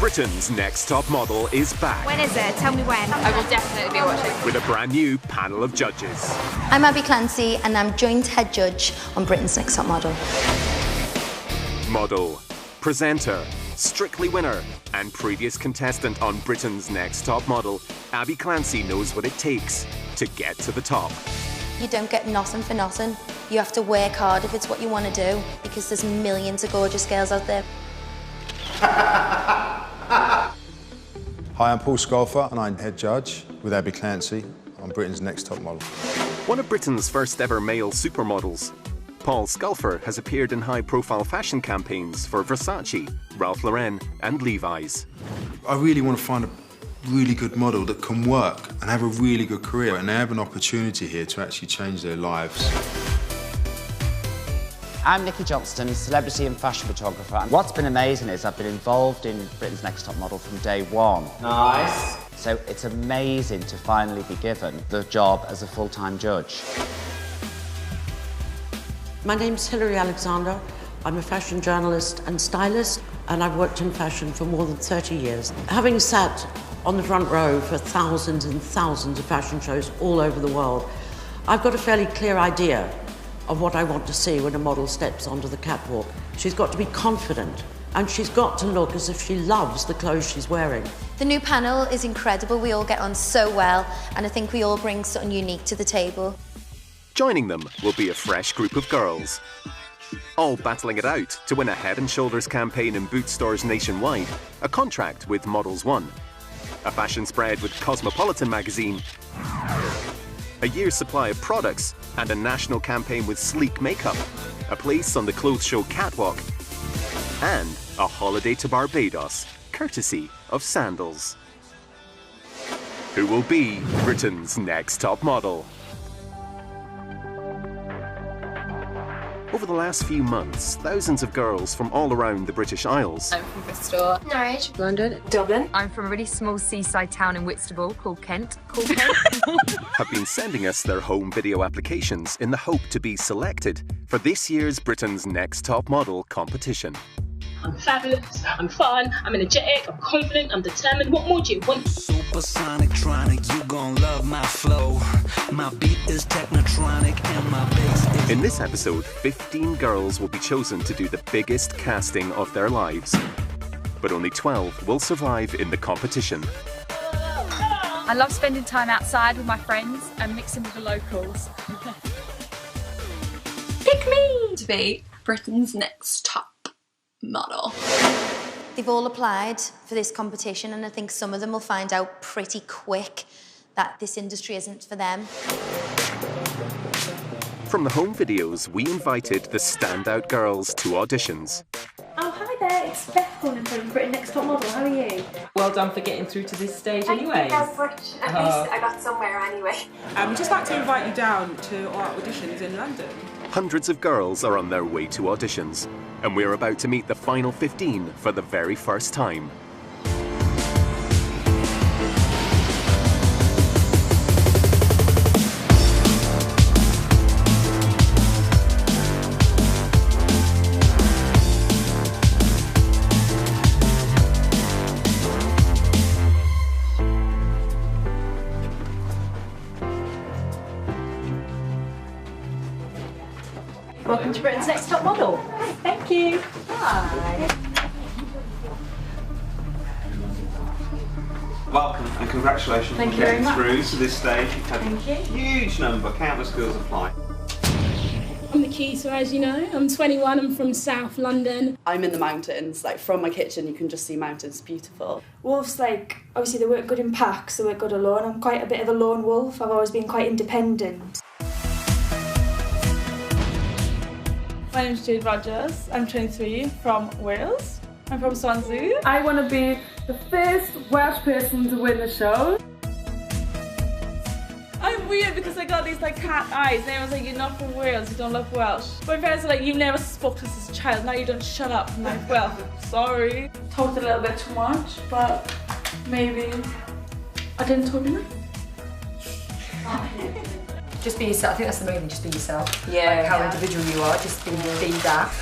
Britain's Next Top Model is back. When is it? Tell me when. I will definitely be watching. With a brand new panel of judges. I'm Abby Clancy and I'm joint head judge on Britain's Next Top Model. Model, presenter, Strictly winner, and previous contestant on Britain's Next Top Model, Abby Clancy knows what it takes to get to the top. You don't get nothing for nothing. You have to work hard if it's what you want to do, because there's millions of gorgeous girls out there. Hi, I'm Paul Scolfer and I'm head judge with Abby Clancy on Britain's Next Top Model. One of Britain's first ever male supermodels, Paul Scolfer has appeared in high-profile fashion campaigns for Versace, Ralph Lauren and Levi's. I really want to find a really good model that can work and have a really good career, and they have an opportunity here to actually change their lives. I'm Nikki Johnston, celebrity and fashion photographer. And what's been amazing is I've been involved in Britain's Next Top Model from day one. Nice. So it's amazing to finally be given the job as a full-time judge. My name's Hilary Alexander. I'm a fashion journalist and stylist, and I've worked in fashion for more than 30 years. Having sat on the front row for thousands and thousands of fashion shows all over the world, I've got a fairly clear idea of what I want to see when a model steps onto the catwalk. She's got to be confident, and she's got to look as if she loves the clothes she's wearing. The new panel is incredible. We all get on so well, and I think we all bring something unique to the table. Joining them will be a fresh group of girls, all battling it out to win a Head & Shoulders campaign in boot stores nationwide, a contract with Models One, a fashion spread with Cosmopolitan magazine, a year's supply of products, and a national campaign with Sleek Makeup, a place on the clothes show catwalk, and a holiday to Barbados, courtesy of Sandals. Who will be Britain's Next Top Model? Over the last few months, thousands of girls from all around the British Isles I'm from Bristol, Norwich, London, Dublin. I'm from a really small seaside town in Whitstable called Kent. have been sending us their home video applications in the hope to be selected for this year's Britain's Next Top Model competition. I'm fabulous, I'm fun, I'm energetic, I'm confident, I'm determined. What more do you want? Supersonic tronic, you gon' love my flow. My beat is technotronic and my bass is... In this episode, 15 girls will be chosen to do the biggest casting of their lives. But only 12 will survive in the competition. I love spending time outside with my friends and mixing with the locals. Pick me to be Britain's Next Top Model. They've all applied for this competition, and I think some of them will find out pretty quick that this industry isn't for them. From the home videos, we invited the standout girls to auditions. Oh, hi there, it's Beth calling from Britain's Next Top Model. How are you? Well done for getting through to this stage anyway. Thank you very much. At least I got somewhere anyway. We'd just like to invite you down to our auditions in London. Hundreds of girls are on their way to auditions, and we're about to meet the final 15 for the very first time. Welcome to Britain's Next Top Model. Thank you. Hi. Welcome and congratulations Thank on you very getting much. through to this stage. You've had Thank a you. huge number, countless girls apply. I'm Nikki, so as you know, I'm 21, I'm from South London. I'm in the mountains, like from my kitchen you can just see mountains, beautiful. Wolves, like, obviously they work good in packs, they work good alone. I'm quite a bit of a lone wolf. I've always been quite independent. My name's Jade Rogers, I'm 23, from Wales. I'm from Swansea. I want to be the first Welsh person to win the show. I'm weird because I got these like cat eyes and everyone's like, you're not from Wales, you don't look Welsh. My parents are like, you never spoke to us as a child, now you don't shut up. I'm like, well, sorry. Talked a little bit too much, but maybe I didn't talk enough. Just be yourself. I think that's the main thing, just be yourself. Yeah. Like how individual you are, just be that.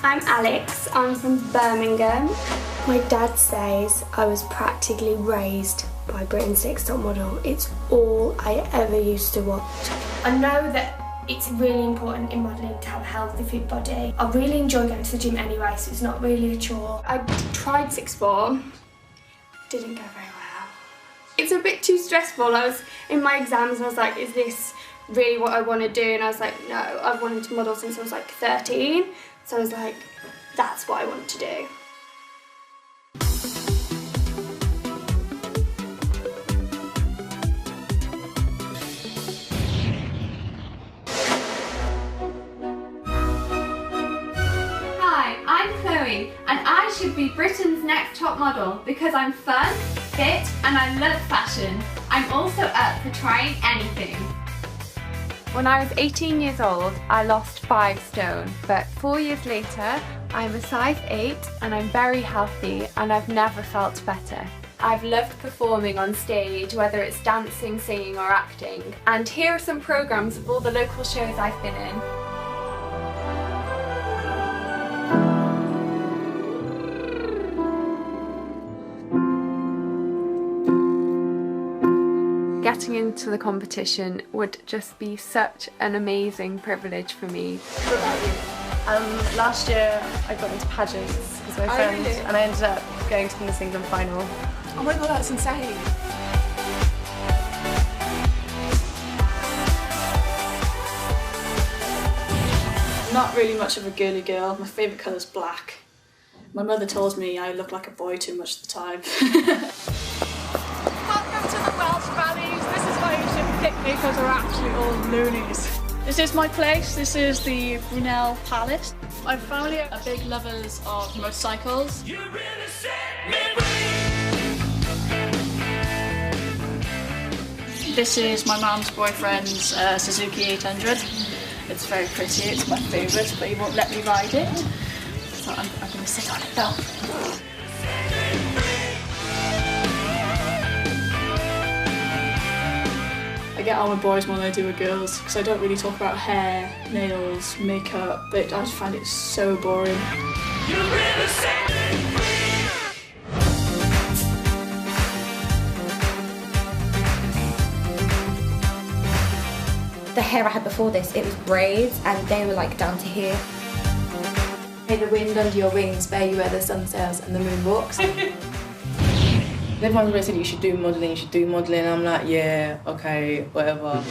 I'm Alex, I'm from Birmingham. My dad says I was practically raised by Britain's Next Top Model. It's all I ever used to watch. I know that it's really important in modelling to have a healthy fit body. I really enjoy going to the gym anyway, so it's not really a chore. I tried sixth form, didn't go very well. It's a bit too stressful. I was in my exams and I was like, is this really what I want to do? And I was like, no, I've wanted to model since I was like 13. So I was like, that's what I want to do. Hi, I'm Chloe, and I should be Britain's Next Top Model because I'm fun, fit, and I love fashion. I'm also up for trying anything. When I was 18 years old, I lost 5 stone, but 4 years later, I'm a size 8 and I'm very healthy and I've never felt better. I've loved performing on stage, whether it's dancing, singing or acting. And here are some programmes of all the local shows I've been in. Getting into the competition would just be such an amazing privilege for me. What about you? Last year I got into pageants because of my friend, really? and I ended up going to the Miss England final. Oh my god, that's insane! I'm not really much of a girly girl. My favourite colour's black. My mother tells me I look like a boy too much of the time. Welcome to the Welsh Valleys. This is why you should pick me because we're actually all loonies. This is my place. This is the Brunel Palace. My family are big lovers of motorcycles. This is my mum's boyfriend's Suzuki 800. It's very pretty, it's my favourite, but he won't let me ride it. So I'm going to sit on it though. I get on with boys more than I do with girls because I don't really talk about hair, nails, makeup, but I just find it so boring. The hair I had before this, it was braids and they were like down to here. Hey, the wind under your wings, bear you where the sun sails and the moon walks. Everyone's always said you should do modelling, I'm like, yeah, okay, whatever.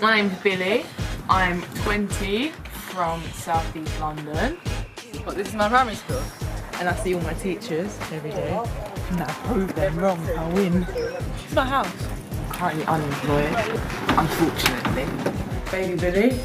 My name's Billy, I'm 20, from South East London. But this is my primary school, and I see all my teachers every day. And I prove them wrong, I win. It's my house. I'm currently unemployed, unfortunately. Baby Billy.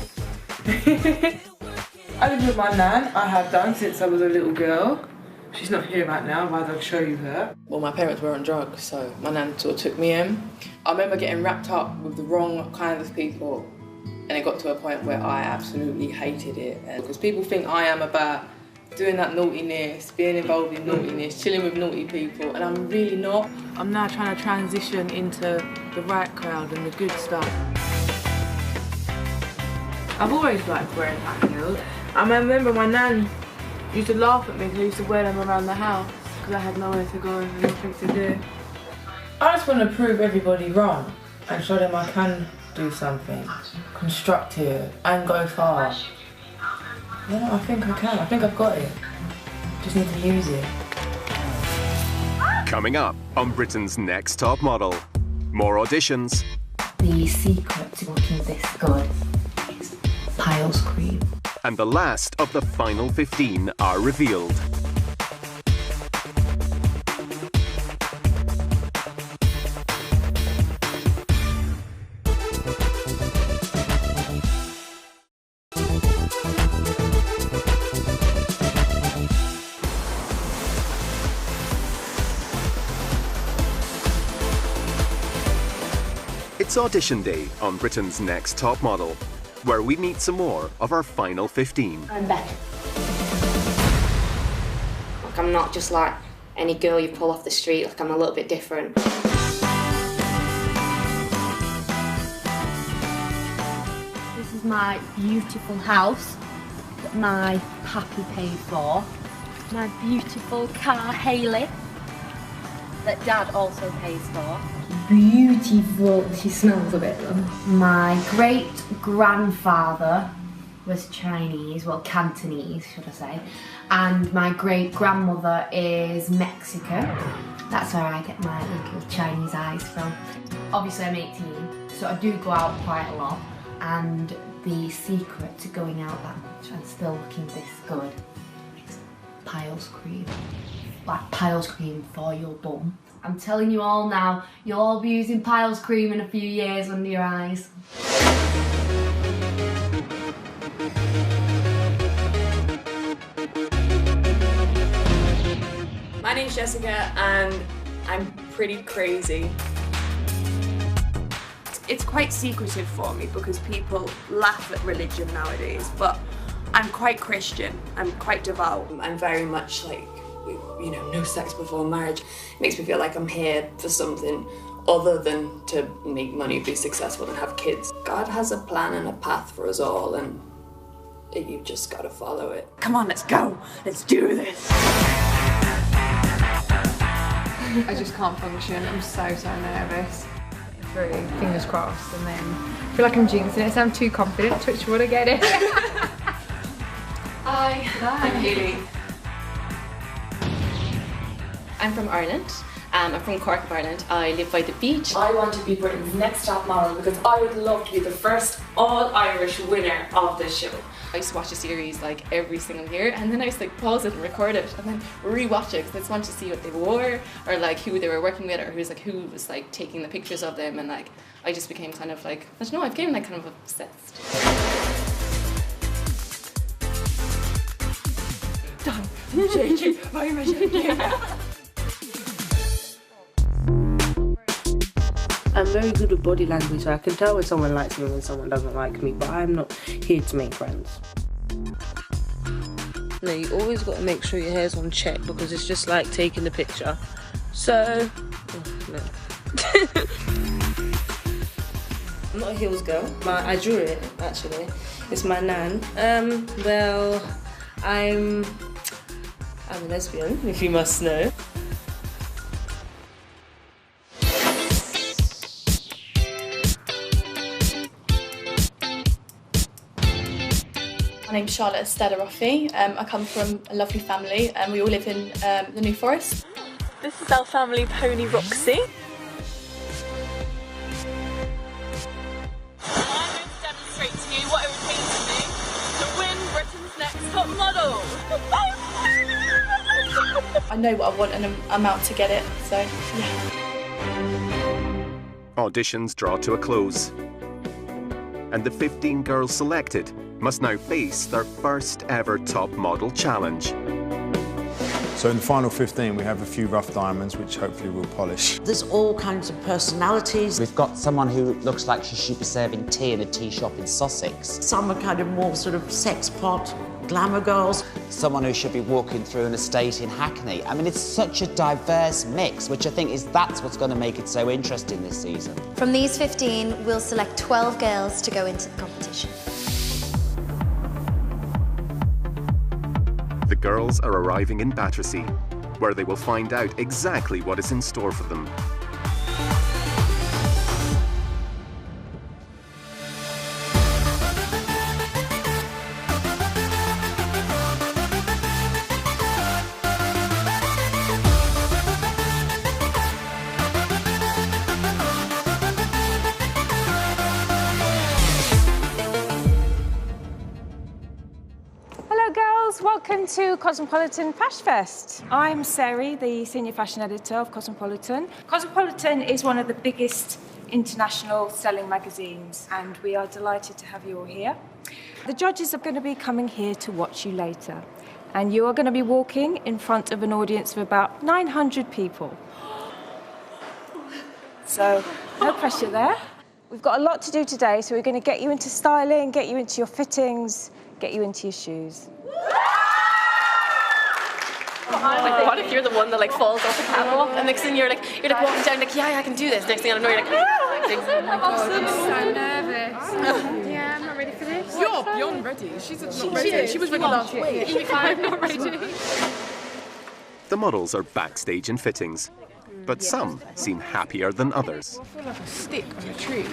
I live with my nan, I have done since I was a little girl. She's not here right now, otherwise I'd show you her. Well, my parents were on drugs, so my nan sort of took me in. I remember getting wrapped up with the wrong kind of people, and it got to a point where I absolutely hated it. Because people think I am about doing that naughtiness, being involved in naughtiness, chilling with naughty people, and I'm really not. I'm now trying to transition into the right crowd and the good stuff. I've always liked wearing high heels. I remember my nan used to laugh at me because I used to wear them around the house because I had nowhere to go and nothing to do. I just want to prove everybody wrong and show them I can do something constructive and go far. Yeah, I think I can. I think I've got it. Just need to use it. Coming up on Britain's Next Top Model. More auditions. The secret to looking this good is Pile's cream. And the last of the final 15 are revealed. It's audition day on Britain's Next Top Model, where we meet some more of our final 15. I'm Beck. Like, I'm not just like any girl you pull off the street, like I'm a little bit different. This is is my beautiful house that my pappy paid for. My beautiful car, Hayley, that Dad also pays for. Beautiful. She smells a bit though. My great-grandfather was Chinese, well, Cantonese, should I say, and my great-grandmother is Mexican. That's where I get my little Chinese eyes from. Obviously I'm 18, so I do go out quite a lot, and the secret to going out that much and still looking this good is Piles cream. Like Piles cream for your bum. I'm telling you all now, you'll all be using Piles cream in a few years under your eyes. My name's Jessica and I'm pretty crazy. It's quite secretive for me because people laugh at religion nowadays, but I'm quite Christian, I'm quite devout. I'm very much like, you know, no sex before marriage. It makes me feel like I'm here for something other than to make money, be successful and have kids. God has a plan and a path for us all, and you've just got to follow it. Come on, let's go. Let's do this. I just can't function. I'm so nervous. Through, fingers crossed, and then I feel like I'm jinxing it, so I'm too confident. Touch wood, I get it. Hi. I'm Hayley. I'm from Ireland. I'm from Cork, Ireland. I live by the beach. I want to be Britain's next top model because I would love to be the first all-Irish winner of this show. I used to watch the series like every single year, and then I used to like pause it and record it and then re-watch it because I just wanted to see what they wore or like who they were working with or who was like taking the pictures of them, and like I just became kind of like, I don't know, I became like kind of obsessed. Done. JJ, very much. I'm very good with body language, so I can tell when someone likes me and when someone doesn't like me, but I'm not here to make friends. No, you always got to make sure your hair's on check because it's just like taking the picture. So, oh, no. I'm not a heels girl, but I drew it actually. It's my nan. Well, I'm a lesbian, if you must know. My name's Charlotte Estella-Roffey. I come from a lovely family and we all live in the New Forest. This is our family pony Roxy. I'm going to demonstrate to you what it would mean to me to win Britain's Next Top Model. I know what I want and I'm out to get it, so yeah. Auditions draw to a close, and the 15 girls selected must now face their first ever top model challenge. So in the final 15 we have a few rough diamonds which hopefully we'll polish. There's all kinds of personalities. We've got someone who looks like she should be serving tea in a tea shop in Sussex. Some are kind of more sort of sex pot, glamour girls. Someone who should be walking through an estate in Hackney. I mean, it's such a diverse mix, which I think that's what's going to make it so interesting this season. From these 15, we'll select 12 girls to go into the competition. The girls are arriving in Battersea, where they will find out exactly what is in store for them. Welcome to Cosmopolitan Fashion Fest. I'm Sari, the Senior Fashion Editor of Cosmopolitan. Cosmopolitan is one of the biggest international selling magazines, and we are delighted to have you all here. The judges are going to be coming here to watch you later, and you are going to be walking in front of an audience of about 900 people. So, no pressure there. We've got a lot to do today, so we're going to get you into styling, get you into your fittings, get you into your shoes. Like, what if you're the one that like falls off the catwalk and next thing you're like walking down like, yeah, I can do this. Next thing I know, you're like, I'm so nervous. Yeah, I'm not really ready for this? You're beyond ready. She's not ready. She was ready last week. I'm not ready. The models are backstage in fittings, but some seem happier than others. I feel like a stick on a tree.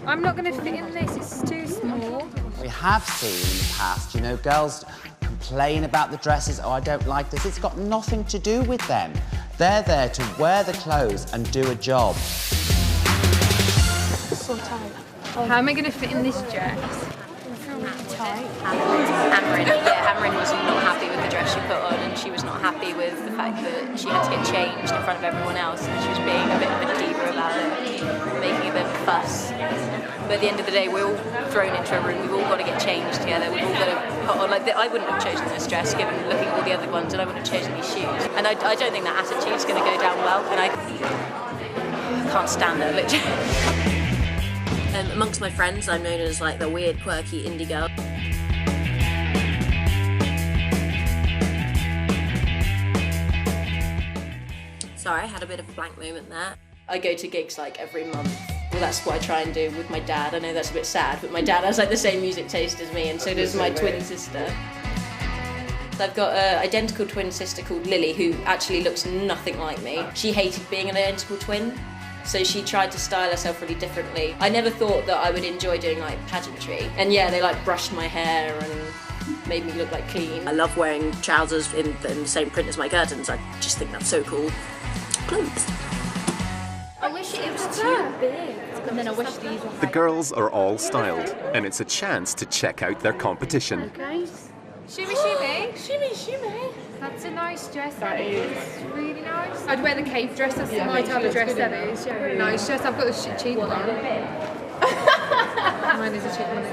I'm not going to fit in this, it's too small. We have seen in the past, you know, girls complain about the dresses, oh, I don't like this. It's got nothing to do with them. They're there to wear the clothes and do a job. So tight. How am I going to fit in this dress? Amryn was not happy with the dress she put on, and she was not happy with the fact that she had to get changed in front of everyone else, and she was being a bit of a diva about it, making a bit of a fuss. But at the end of the day, we're all thrown into a room, we've all got to get changed together, we've all got to put on, like, I wouldn't have chosen this dress given looking at all the other ones, and I wouldn't have chosen these shoes. And I don't think that attitude's going to go down well, and I can't stand that literally. Amongst my friends, I'm known as like the weird, quirky indie girl. Sorry, I had a bit of a blank moment there. I go to gigs like every month. Well, that's what I try and do with my dad. I know that's a bit sad, but my dad has like the same music taste as me, and so does my twin sister. I've got an identical twin sister called Lily, who actually looks nothing like me. She hated being an identical twin, so she tried to style herself really differently. I never thought that I would enjoy doing like pageantry. And yeah, they like brushed my hair and made me look like clean. I love wearing trousers in the same print as my curtains. I just think that's so cool. Clothes. I wish it was too big. And then I wish these were... The girls are all styled, and it's a chance to check out their competition. Okay. Shimmy, shimmy. Shimmy, shimmy. That's a nice dress. That is. It's really nice. I'd wear the cape dress. That's my type of dress, that is. Yeah. Nice dress. I've got the cheap one. Mine is a cheap one.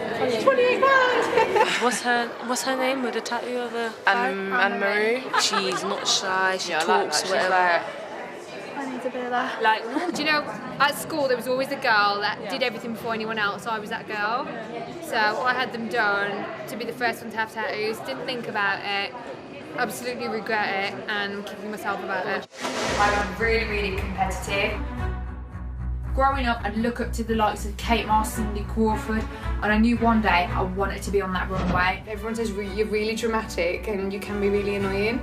£28. What's her name with the tattoo of the Anne-Marie. She's not shy. She talks like whatever. I need to be that. Like, do you know, at school there was always a girl that did everything before anyone else. I was that girl. So I had them done to be the first one to have tattoos. Didn't think about it. Absolutely regret it, and I'm kicking myself about it. I'm really, really competitive. Growing up, I'd look up to the likes of Kate Moss, Cindy Crawford, and I knew one day I wanted to be on that runway. Everyone says you're really dramatic and you can be really annoying.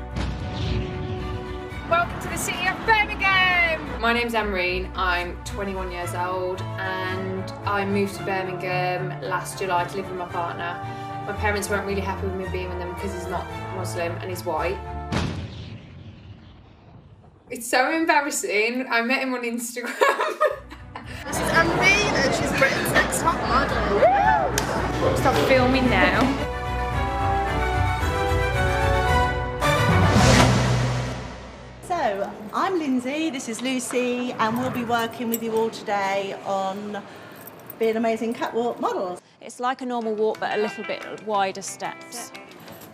Welcome to the city of Birmingham! My name's Amreen, I'm 21 years old, and I moved to Birmingham last July to live with my partner. My parents weren't really happy with me being with them because he's not Muslim and he's white. It's so embarrassing. I met him on Instagram. This is Amreen and she's Britain's next top model. Stop filming now. So, I'm Lindsay, this is Lucy, and we'll be working with you all today on being amazing catwalk models. It's like a normal walk, but a little bit wider steps.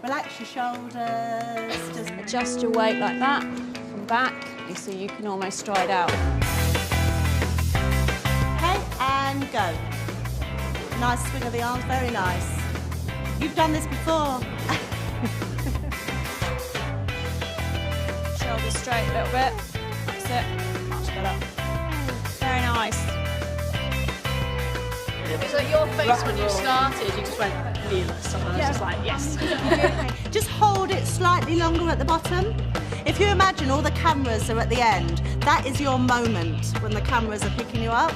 Relax your shoulders. Just adjust your weight like that from back, so you can almost stride out. Okay, and go. Nice swing of the arms, very nice. You've done this before. Shoulders straight a little bit. That's it. Much better. Very nice. It's like your face when you started, you just went, yes. And I was just like, yes. Just hold it slightly longer at the bottom. If you imagine all the cameras are at the end, that is your moment when the cameras are picking you up.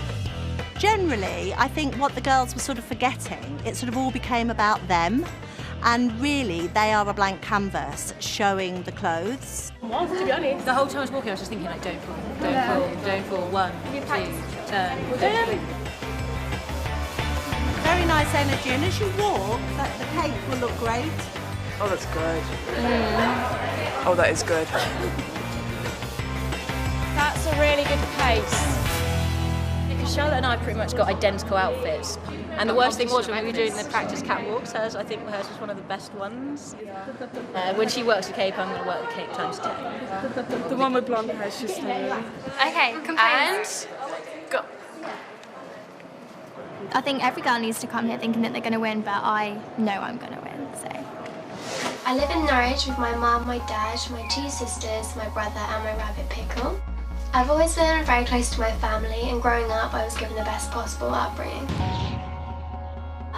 Generally, I think what the girls were sort of forgetting, it sort of all became about them. And really, they are a blank canvas showing the clothes. Well, to be honest, the whole time I was walking, I was just thinking, like, don't fall, don't fall, don't fall. 1, 2, turn. Very nice energy, and as you walk, the cape will look great. Oh, that's good. Oh, that is good. That's a really good pace. Because Charlotte and I pretty much got identical outfits. And the worst thing was when we were doing the practice catwalks, I think hers was one of the best ones. When she works with Cape, I'm going to work with Cape times 10. The one with blonde hair, she's stunning. Okay, and go. I think every girl needs to come here thinking that they're going to win, but I know I'm going to win, so. I live in Norwich with my mum, my dad, my 2 sisters, my brother and my rabbit Pickle. I've always been very close to my family, and growing up I was given the best possible upbringing.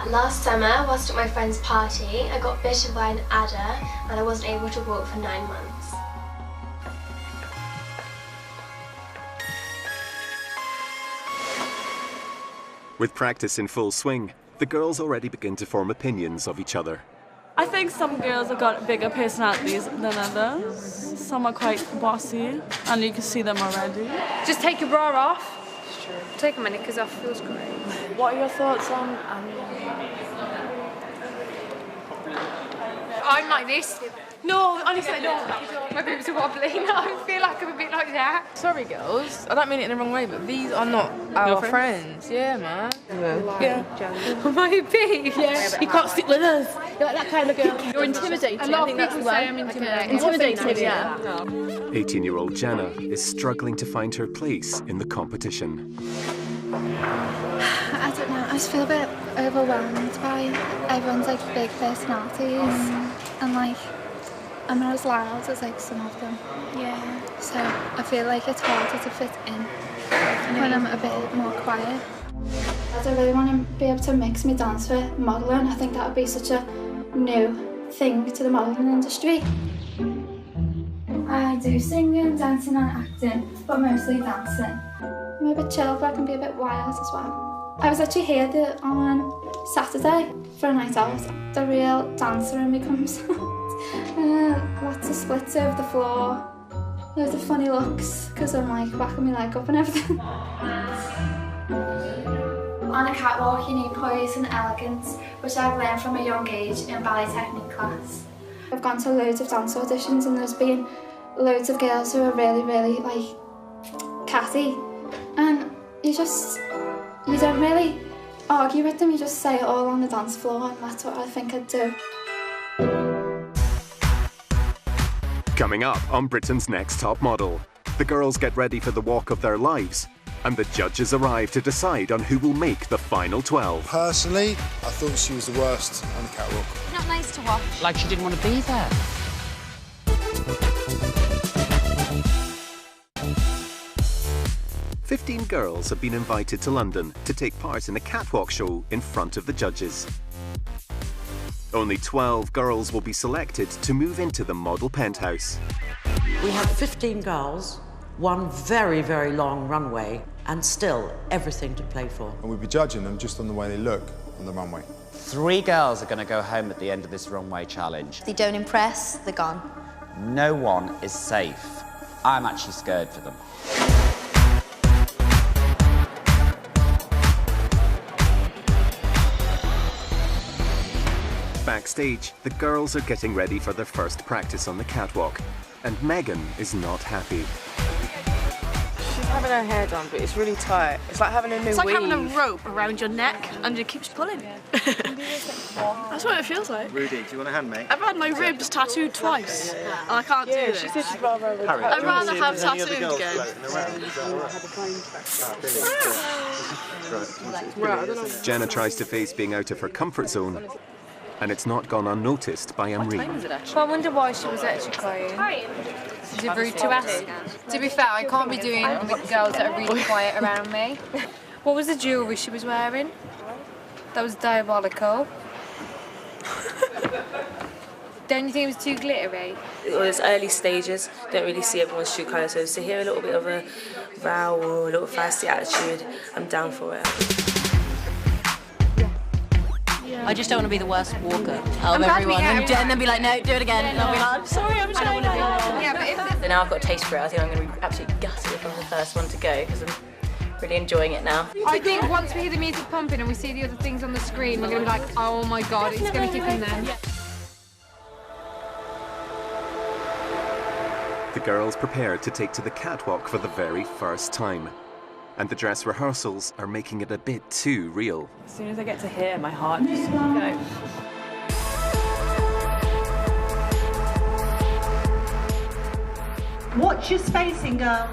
Last summer, whilst at my friend's party, I got bitten by an adder and I wasn't able to walk for 9 months. With practice in full swing, the girls already begin to form opinions of each other. I think some girls have got bigger personalities than others. Some are quite bossy, and you can see them already. Just take your bra off. It's true. Take my knickers off, feels great. What are your thoughts on I'm like this. No, honestly, I don't. My boobs are wobbly. No, I feel like I'm a bit like that. Sorry, girls. I don't mean it in the wrong way, but these are not our friends. Yeah, man. Yeah. Am I a big? Yeah. You can't stick with us. You're like that kind of girl. You're intimidating. A lot of people say I'm intimidating. Intimidating, yeah. 18-year-old Jana is struggling to find her place in the competition. I don't know, I just feel a bit overwhelmed by everyone's like big personalities and like I'm not as loud as like some of them. Yeah. So I feel like it's harder to fit in when I'm a bit more quiet. I really want to be able to mix my dance with modelling. I think that would be such a new thing to the modelling industry. I do singing, dancing and acting, but mostly dancing. I'm a bit chill, but I can be a bit wild as well. I was actually here on Saturday for a night out. The real dancer in me comes out. Lots of splits over the floor, loads of funny looks, because I'm like backing my leg up and everything. On a catwalk you need poise and elegance, which I've learned from a young age in ballet technique class. I've gone to loads of dance auditions and there's been loads of girls who are really, really like catty. And you don't really argue with them, you just say it all on the dance floor, and that's what I think I'd do. Coming up on Britain's Next Top Model, the girls get ready for the walk of their lives, and the judges arrive to decide on who will make the final 12. Personally, I thought she was the worst on the catwalk. Not nice to watch. Like she didn't want to be there. 15 girls have been invited to London to take part in a catwalk show in front of the judges. Only 12 girls will be selected to move into the model penthouse. We have 15 girls, one very, very long runway, and still everything to play for. And we'll be judging them just on the way they look on the runway. 3 girls are going to go home at the end of this runway challenge. If they don't impress, they're gone. No one is safe. I'm actually scared for them. Backstage, the girls are getting ready for their first practice on the catwalk, and Megan is not happy. She's having her hair done, but it's really tight. It's like having a new weave. It's like having a rope around your neck and it keeps pulling. That's what it feels like. Rudy, do you want a hand, mate? I've had my ribs tattooed twice and I can't do this. She said she'd rather have Harry, I'd rather have tattooed again. Jenna tries to face being out of her comfort zone, and it's not gone unnoticed by Amri. I wonder why she was actually crying. Is it rude to ask? To be fair, I can't be doing it with girls that are really quiet around me. What was the jewellery she was wearing? That was diabolical. Don't you think it was too glittery? Well, it's early stages, don't really see everyone's true colour, so to hear a little bit of a row or a little feisty attitude, I'm down for it. I just don't want to be the worst walker out of everyone and then be like, no, do it again. And I'll be like, I'm sorry, I'm trying. So now I've got a taste for it. I think I'm going to be absolutely gutted if I'm the first one to go because I'm really enjoying it now. I think once we hear the music pumping and we see the other things on the screen, we're going to be like, oh my God, it's going to kick in then. The girls prepare to take to the catwalk for the very first time, and the dress rehearsals are making it a bit too real. As soon as I get to here, my heart just goes. Watch your spacing, girl.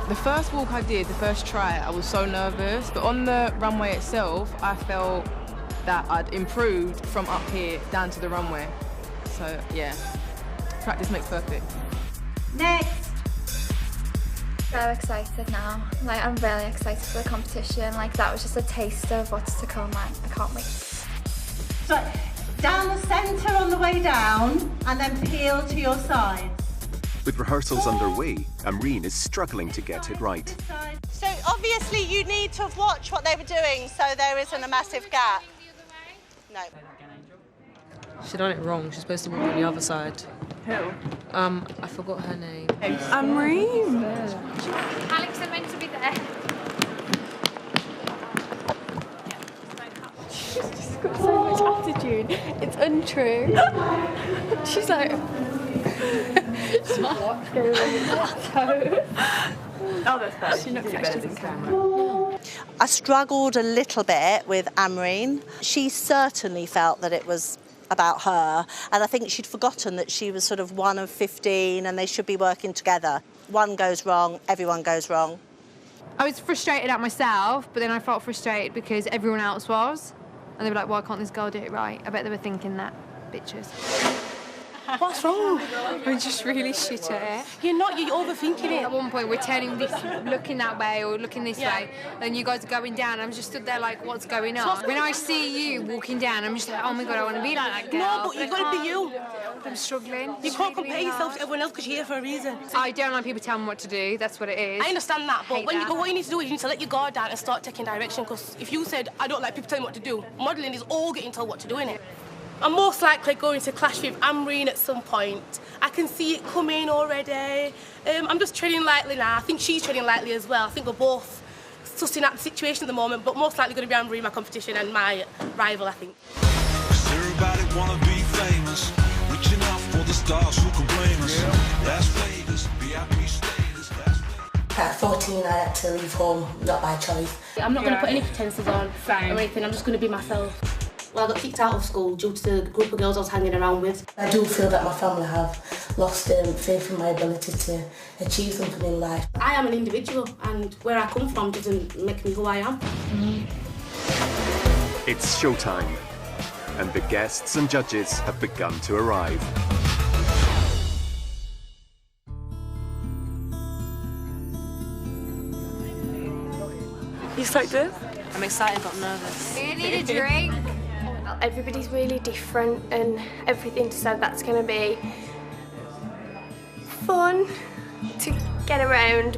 The first walk I did, the first try, I was so nervous, but on the runway itself, I felt that I'd improved from up here down to the runway. So yeah, practice makes perfect. Next. So excited now. I'm really excited for the competition. That was just a taste of what's to come. I can't wait. So down the centre on the way down, and then peel to your side. With rehearsals underway, Amreen is struggling to get it right. So obviously you need to have watched what they were doing so there isn't a massive gap. No. She done it wrong. She's supposed to walk on the other side. Who? I forgot her name. Amreen. Alex are meant to be there. She's just got so much attitude. It's untrue. She's like... What's going on with that? Oh, that's better. She looks better than camera. I struggled a little bit with Amreen. She certainly felt that it was about her, and I think she'd forgotten that she was sort of one of 15 and they should be working together. One goes wrong, everyone goes wrong. I was frustrated at myself, but then I felt frustrated because everyone else was. And they were like, why can't this girl do it right? I bet they were thinking that, bitches. What's wrong? We're just really shit at it. You're not, you're overthinking it. At one point, we're turning this, looking that way or looking this way, and you guys are going down. I'm just stood there like, what's going on? When I see you walking down, I'm just like, oh my God, I want to be like that girl. No, but you've got to be you. I'm struggling. You can't compare yourself to everyone else because you're here for a reason. I don't like people telling me what to do. That's what it is. I understand that, but Hate what you need to do is you need to let your guard down and start taking direction, because if you said, I don't like people telling me what to do, modelling is all getting told what to do, innit? I'm most likely going to clash with Amreen at some point. I can see it coming already. I'm just treading lightly now. I think she's treading lightly as well. I think we're both sussing out the situation at the moment, but most likely going to be Amreen, my competition, and my rival, I think. Everybody wanna be famous, reaching out for the stars who can blame us. Las Vegas, VIP status. At 14, I had to leave home, not by choice. I'm not going to put any pretenses on or anything. I'm just going to be myself. Well, I got kicked out of school due to the group of girls I was hanging around with. I do feel that my family have lost faith in my ability to achieve something in life. I am an individual, and where I come from doesn't make me who I am. It's showtime, and the guests and judges have begun to arrive. You excited? I'm excited but nervous. Do you need a drink? Everybody's really different, and everything said that's going to be fun to get around.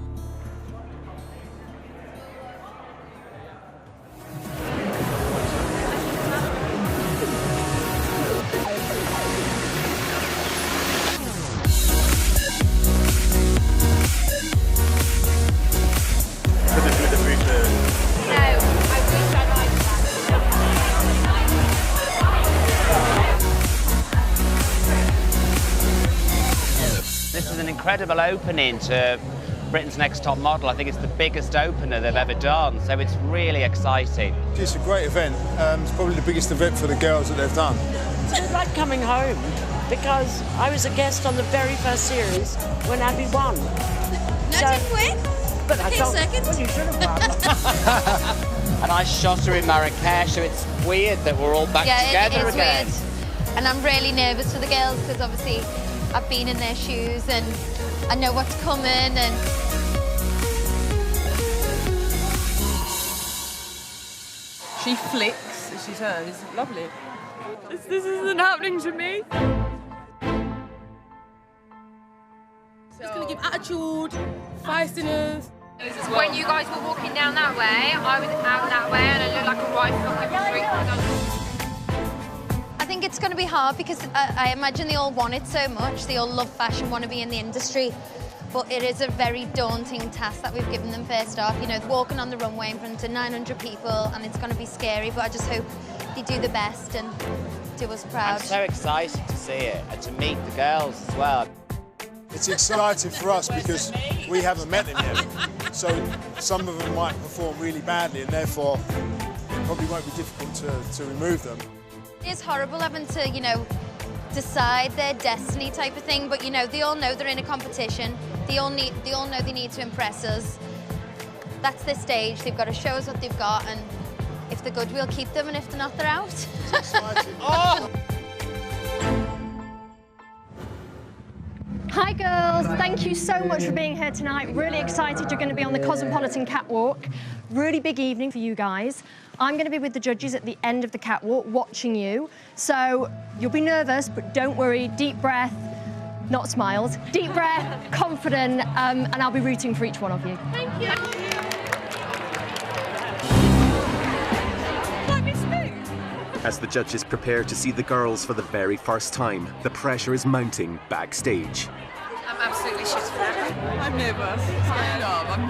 This is an incredible opening to Britain's Next Top Model. I think it's the biggest opener they've ever done, so it's really exciting. It's a great event. It's probably the biggest event for the girls that they've done. It's like coming home, because I was a guest on the very first series when Abby won. No, didn't win. But I came second. Well, you should have won. And I shot her in Marrakesh, so it's weird that we're all back together again. Weird. And I'm really nervous for the girls because obviously I've been in their shoes and I know what's coming and... She flicks as she turns. It's lovely. This isn't happening to me. It's going to give attitude, feistiness. When you guys were walking down that way, I was out that way and I looked like a right fucking freak. I think it's going to be hard because I imagine they all want it so much. They all love fashion, want to be in the industry. But it is a very daunting task that we've given them first off. You know, walking on the runway in front of 900 people, and it's going to be scary, but I just hope they do the best and do us proud. I'm so excited to see it and to meet the girls as well. It's exciting for us because we haven't met them yet. So some of them might perform really badly and therefore it probably won't be difficult to remove them. It's horrible having to, you know, decide their destiny type of thing, but you know, they all know they're in a competition. They all know they need to impress us. That's their stage. They've got to show us what they've got, and if they're good, we'll keep them, and if they're not, they're out. Oh! Hi girls, thank you so much for being here tonight. Really excited you're going to be on the Cosmopolitan Catwalk. Really big evening for you guys. I'm going to be with the judges at the end of the catwalk watching you. So you'll be nervous, but don't worry. Deep breath, not smiles. Deep breath, confident, and I'll be rooting for each one of you. Thank you. As the judges prepare to see the girls for the very first time, the pressure is mounting backstage. I'm absolutely shit for that. I'm nervous.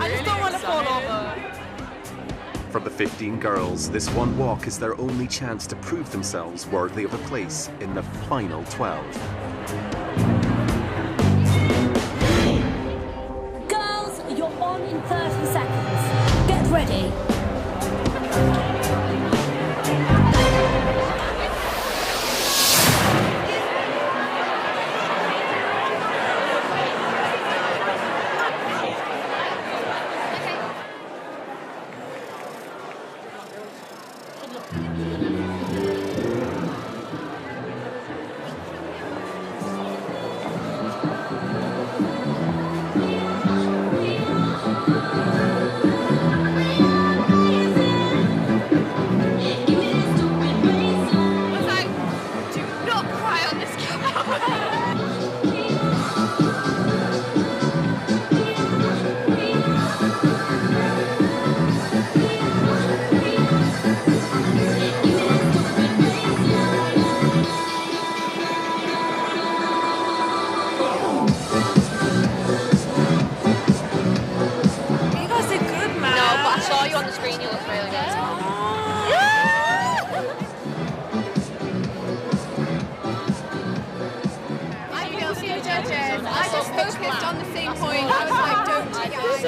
I just don't want to fall over. For the 15 girls, this one walk is their only chance to prove themselves worthy of a place in the final 12. Girls, you're on in 30 seconds. Get ready. I just focused on the same point. I was like, don't you guys.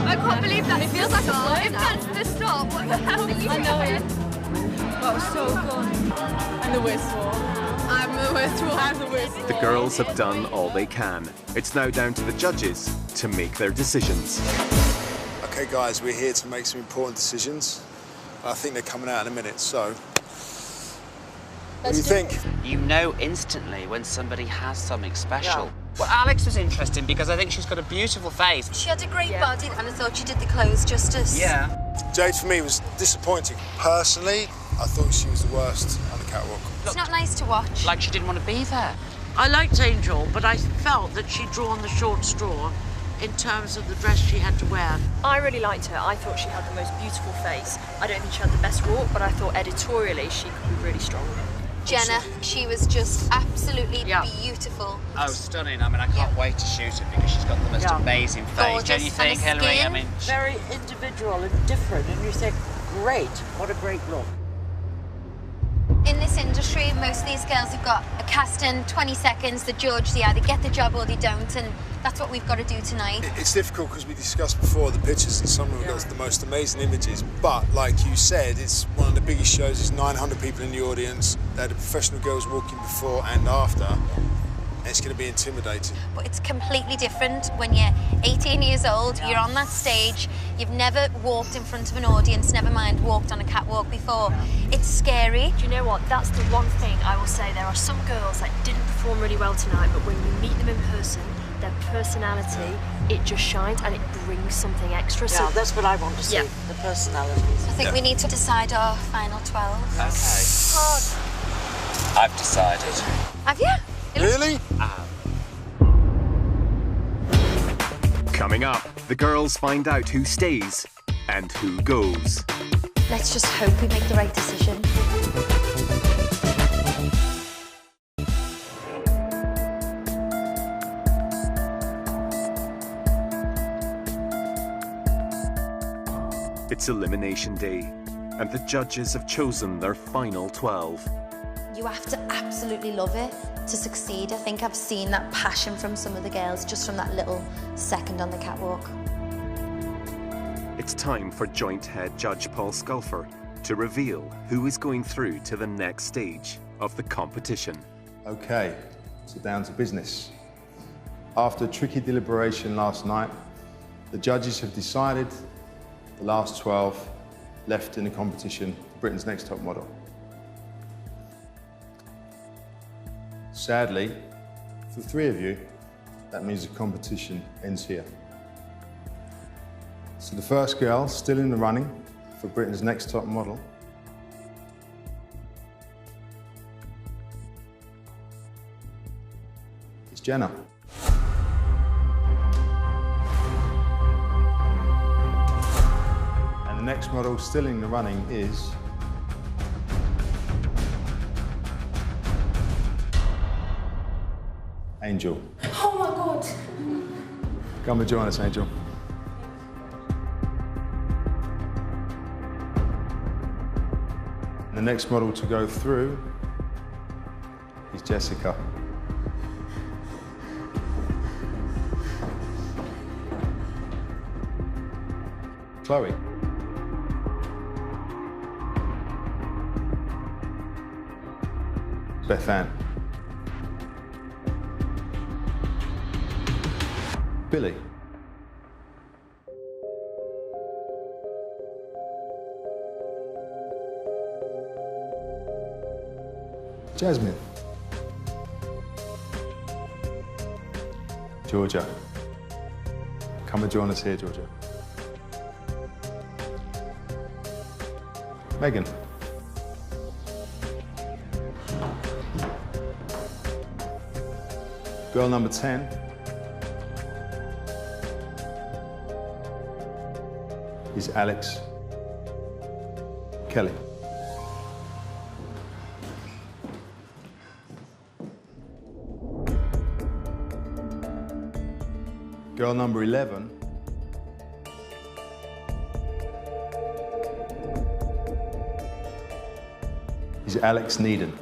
I can't believe that. It feels like a stop. If that's the stop, what the hell did you I know it. That was so good. And the whistle. I'm the whistle. I'm the whistle. The girls have done all they can. It's now down to the judges to make their decisions. Okay, guys, we're here to make some important decisions. I think they're coming out in a minute, so... What do you think? You know instantly when somebody has something special. Yeah. Well, Alex was interesting because I think she's got a beautiful face. She had a great body and I thought she did the clothes justice. Yeah. Jade, for me, was disappointing. Personally, I thought she was the worst on the catwalk. It's not nice to watch. Like she didn't want to be there. I liked Angel, but I felt that she'd drawn the short straw in terms of the dress she had to wear. I really liked her. I thought she had the most beautiful face. I don't think she had the best walk, but I thought editorially she could be really strong. Jenna, she was just absolutely beautiful. Oh, stunning. I mean, I can't wait to shoot her because she's got the most amazing face. Gorgeous. Don't you think, Hillary? I mean, very individual and different, and you think, great, what a great look. In this industry, most of these girls have got a casting, 20 seconds, the judge, they either get the job or they don't, and that's what we've got to do tonight. It's difficult because we discussed before the pictures and some of them got the most amazing images, but like you said, it's one of the biggest shows. There's 900 people in the audience. They had the professional girls walking before and after. It's going to be intimidating. But it's completely different when you're 18 years old, you're on that stage, you've never walked in front of an audience, never mind walked on a catwalk before. It's scary. Do you know what? That's the one thing I will say. There are some girls that didn't perform really well tonight, but when you meet them in person, their personality, it just shines and it brings something extra. Yeah, that's what I want to see, the personalities. I think we need to decide our final 12. okay. Hard. I've decided. Have you? Really? Coming up, the girls find out who stays and who goes. Let's just hope we make the right decision. It's Elimination Day, and the judges have chosen their final 12. You have to absolutely love it to succeed. I think I've seen that passion from some of the girls just from that little second on the catwalk. It's time for joint head judge Paul Sculfer to reveal who is going through to the next stage of the competition. Okay, so down to business. After tricky deliberation last night, the judges have decided the last 12 left in the competition for Britain's Next Top Model. Sadly, for 3 of you, that means the competition ends here. So the first girl still in the running for Britain's Next Top Model is Jenna. And the next model still in the running is Angel. Oh my God. Come and join us, Angel. The next model to go through is Jessica. Chloe. Beth Ann. Billy. Jasmine. Georgia. Come and join us here, Georgia. Megan. Girl number 10. Is Alex Kelly. Girl number 11 is Alex Needham.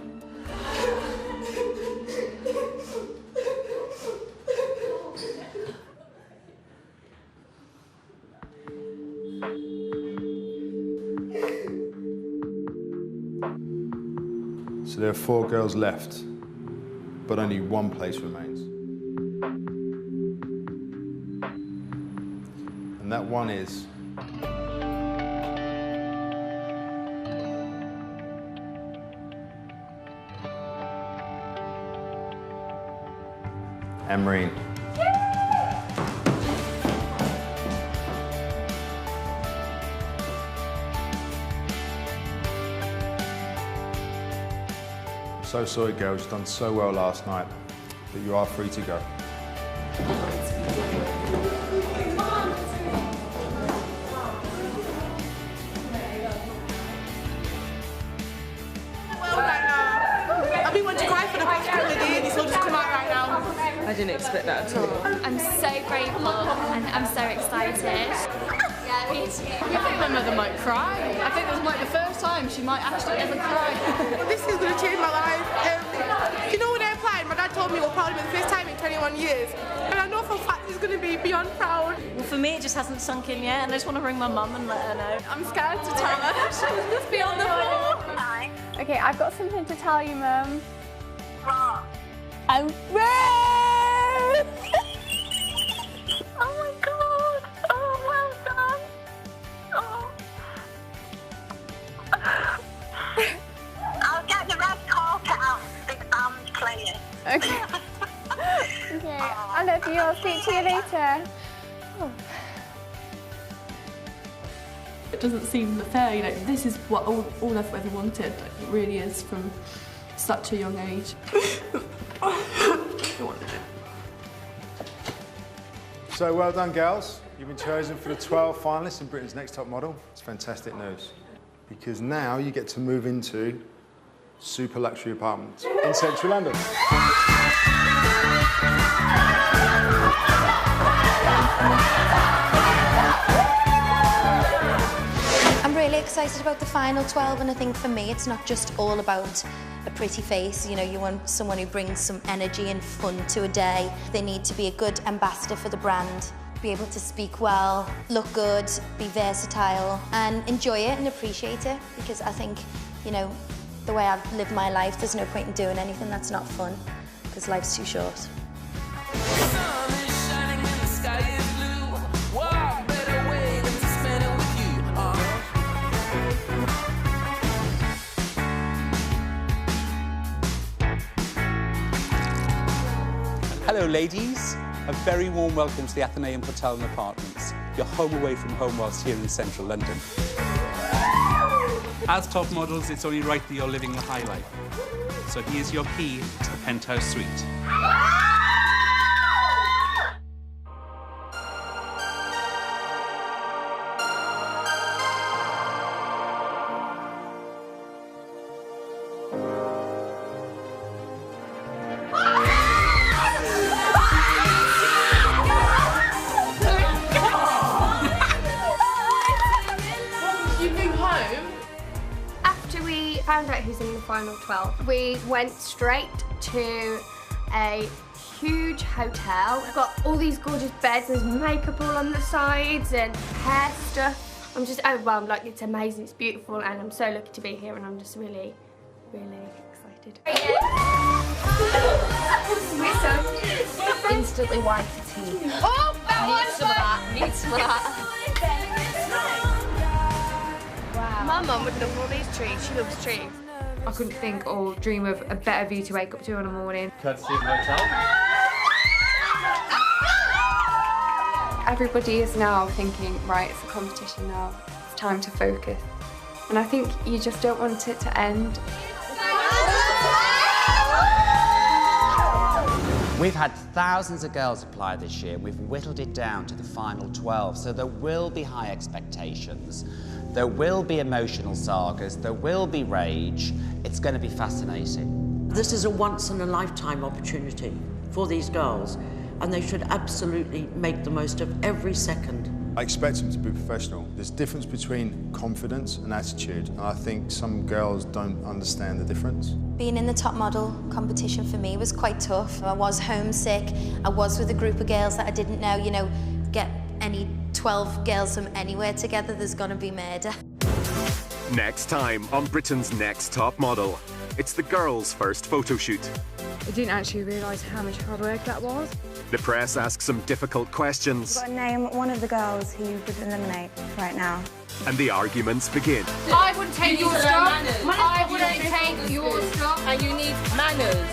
So there are 4 girls left, but only 1 place remains. And that one is Anne-Marine. So sorry, girls, you've done so well last night, but you are free to go. I've been wanting to cry for the past couple of days, it's all just come out right now. I didn't expect that at all. I'm so grateful and I'm so excited. Yeah, me too. I think my mother might cry. I think this might be the first time she might actually ever cry. Well, this is going to change my life. You know, when I applied, my dad told me it will probably be the first time in 21 years. And I know for a fact he's going to be beyond proud. Well, for me, it just hasn't sunk in yet, and I just want to ring my mum and let her know. I'm scared to tell her. She'll just be on the floor. Okay, I've got something to tell you, Mum. What? I'm red! Oh my God! Oh, well done! Oh. I'll get the red carpet out. Big band's playing. Okay. Okay, I love you. I'll speak to you later. Oh. It doesn't seem fair, you know, this is what all I've ever wanted. Like, it really is from such a young age. So well done, girls. You've been chosen for the 12 finalists in Britain's Next Top Model. It's fantastic news, because now you get to move into super luxury apartments in central London. I'm really excited about the final 12, and I think for me it's not just all about a pretty face. You know, you want someone who brings some energy and fun to a day. They need to be a good ambassador for the brand, be able to speak well, look good, be versatile, and enjoy it and appreciate it, because I think, you know, the way I've lived my life. There's no point in doing anything that's not fun, because life's too short. Hello ladies, a very warm welcome to the Athenaeum Hotel and Apartments, your home away from home whilst here in central London. As top models, it's only right that you're living the high life. So here's your key to the penthouse suite. Found out who's in the final 12. We went straight to a huge hotel. We've got all these gorgeous beds, there's makeup all on the sides and hair stuff. I'm just overwhelmed, like it's amazing, it's beautiful, and I'm so lucky to be here, and I'm just really, really excited. Instantly white tea. Oh, that one's fun! Need some of that. Wow. My mum would love all these trees. She loves trees. I couldn't think or dream of a better view to wake up to in the morning. Courtesy of the hotel. Everybody is now thinking, right, it's a competition now. It's time to focus. And I think you just don't want it to end. We've had thousands of girls apply this year. We've whittled it down to the final 12, so there will be high expectations. There will be emotional sagas. There will be rage. It's going to be fascinating. This is a once-in-a-lifetime opportunity for these girls, and they should absolutely make the most of every second. I expect them to be professional. There's a difference between confidence and attitude, and I think some girls don't understand the difference. Being in the top model competition for me was quite tough. I was homesick. I was with a group of girls that I didn't know, you know, get any 12 girls from anywhere together, there's gonna be murder. Next time on Britain's Next Top Model, it's the girls' first photo shoot. I didn't actually realise how much hard work that was. The press asks some difficult questions. I've got to name one of the girls who you would eliminate right now. And the arguments begin. I wouldn't take your stuff. I wouldn't take your stuff. And you need manners.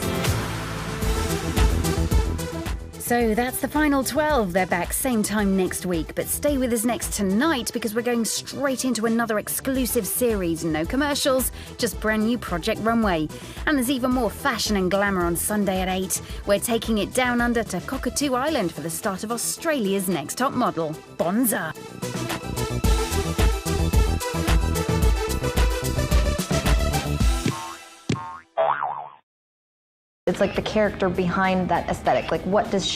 So that's the final 12. They're back same time next week. But stay with us next tonight because we're going straight into another exclusive series. No commercials, just brand new Project Runway. And there's even more fashion and glamour on Sunday at 8. We're taking it down under to Cockatoo Island for the start of Australia's Next Top Model, Bonza. It's like the character behind that aesthetic. Like, what does she